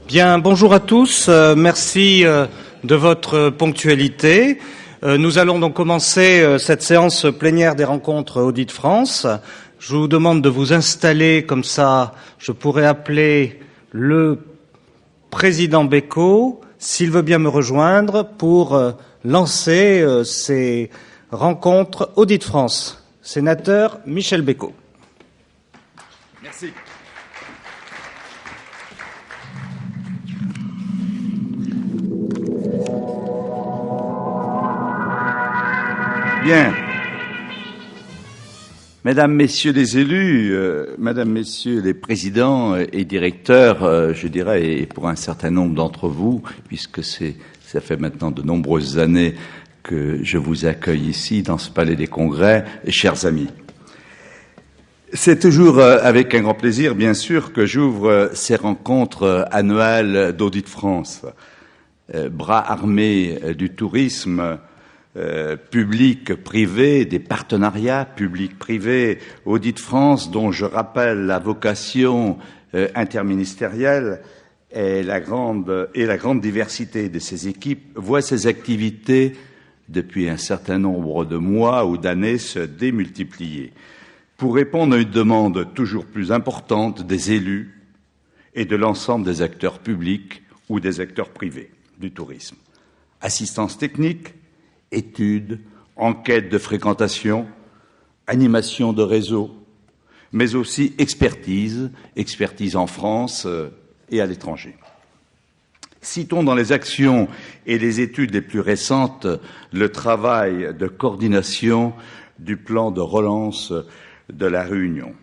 Bien, bonjour à tous. Merci de votre ponctualité. Nous allons donc commencer cette séance plénière des rencontres Audit-France. Je vous demande de vous installer, comme ça je pourrai appeler le président Bécaud, s'il veut bien me rejoindre, pour lancer ces rencontres Audit-France. Sénateur Michel Bécaud. Merci. Bien. Mesdames, Messieurs les élus, Mesdames, Messieurs les présidents et directeurs, je dirais, et pour un certain nombre d'entre vous, puisque ça fait maintenant de nombreuses années que je vous accueille ici dans ce palais des congrès, chers amis. C'est toujours avec un grand plaisir, bien sûr, que j'ouvre ces rencontres annuelles d'Audit-France, bras armés du tourisme, public, privé, des partenariats public-privé, Audit-France, dont je rappelle la vocation interministérielle et la grande diversité de ses équipes, voit ses activités depuis un certain nombre de mois ou d'années se démultiplier pour répondre à une demande toujours plus importante des élus et de l'ensemble des acteurs publics ou des acteurs privés du tourisme. Assistance technique, études, enquêtes de fréquentation, animation de réseau, mais aussi expertise en France et à l'étranger. Citons dans les actions et les études les plus récentes le travail de coordination du plan de relance de la Réunion,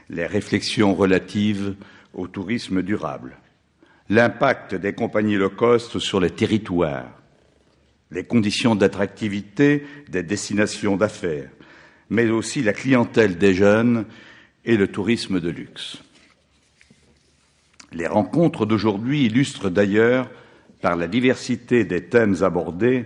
les réflexions relatives au tourisme durable, l'impact des compagnies low cost sur les territoires, les conditions d'attractivité des destinations d'affaires, mais aussi la clientèle des jeunes et le tourisme de luxe. Les rencontres d'aujourd'hui illustrent d'ailleurs, par la diversité des thèmes abordés,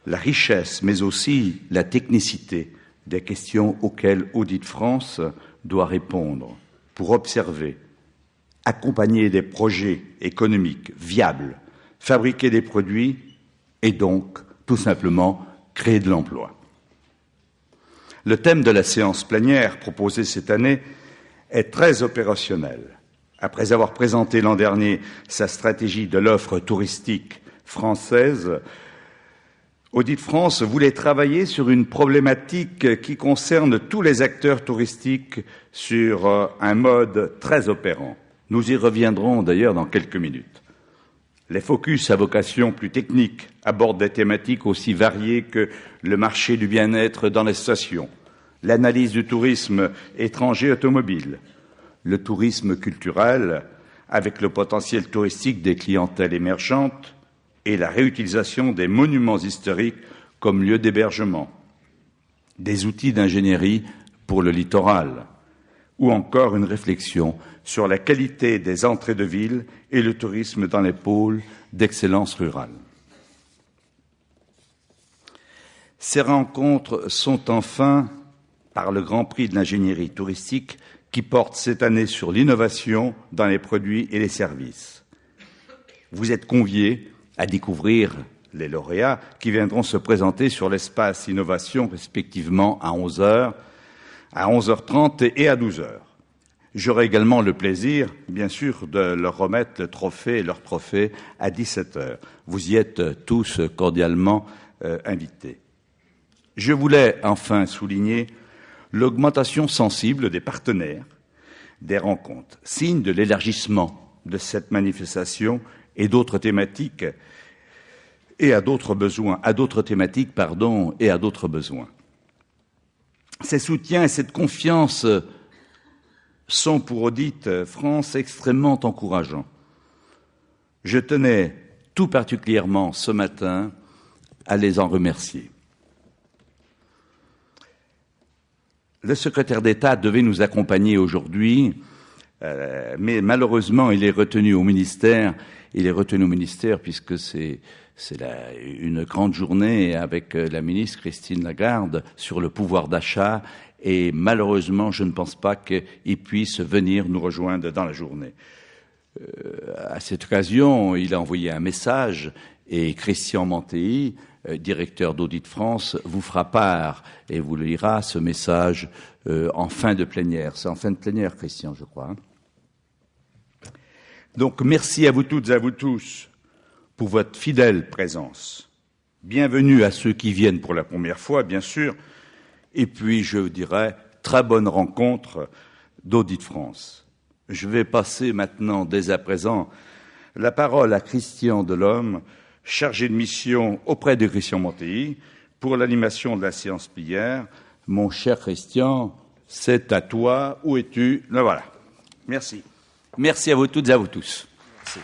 la richesse, mais aussi la technicité des questions auxquelles Audit-France doit répondre pour observer, accompagner des projets économiques viables, fabriquer des produits et donc, tout simplement, créer de l'emploi. Le thème de la séance plénière proposée cette année est très opérationnel. Après avoir présenté l'an dernier sa stratégie de l'offre touristique française, Audit-France voulait travailler sur une problématique qui concerne tous les acteurs touristiques sur un mode très opérant. Nous y reviendrons d'ailleurs dans quelques minutes. Les focus à vocation plus technique abordent des thématiques aussi variées que le marché du bien-être dans les stations, l'analyse du tourisme étranger automobile, le tourisme culturel avec le potentiel touristique des clientèles émergentes et la réutilisation des monuments historiques comme lieu d'hébergement, des outils d'ingénierie pour le littoral, ou encore une réflexion sur la qualité des entrées de ville et le tourisme dans les pôles d'excellence rurale. Ces rencontres sont enfin, par le Grand Prix de l'ingénierie touristique, qui porte cette année sur l'innovation dans les produits et les services. Vous êtes conviés à découvrir les lauréats qui viendront se présenter sur l'espace innovation respectivement à 11h, à 11h30 et à 12h. J'aurai également le plaisir, bien sûr, de leur remettre leur trophée à 17h. Vous y êtes tous cordialement invités. Je voulais enfin souligner l'augmentation sensible des partenaires des rencontres, signe de l'élargissement de cette manifestation et d'autres thématiques et à d'autres besoins, et à d'autres besoins. Ces soutiens et cette confiance sont pour Audit-France extrêmement encourageants. Je tenais tout particulièrement ce matin à les en remercier. Le secrétaire d'État devait nous accompagner aujourd'hui, mais malheureusement il est retenu au ministère. Puisque c'est une grande journée avec la ministre Christine Lagarde sur le pouvoir d'achat et malheureusement, je ne pense pas qu'il puisse venir nous rejoindre dans la journée. À cette occasion, il a envoyé un message et Christian Mantéi, directeur d'Audit France, vous fera part et vous lira ce message en fin de plénière. C'est en fin de plénière, Christian, je crois. Donc, merci à vous toutes et à vous tous pour votre fidèle présence. Bienvenue à ceux qui viennent pour la première fois, bien sûr. Et puis, je dirais, très bonne rencontre d'Audit France. Je vais passer maintenant, dès à présent, la parole à Christian Delhomme, chargé de mission auprès de Christian Mantéi, pour l'animation de la séance plénière. Mon cher Christian, c'est à toi. Où es-tu? Le voilà. Merci. Merci à vous toutes et à vous tous. Merci.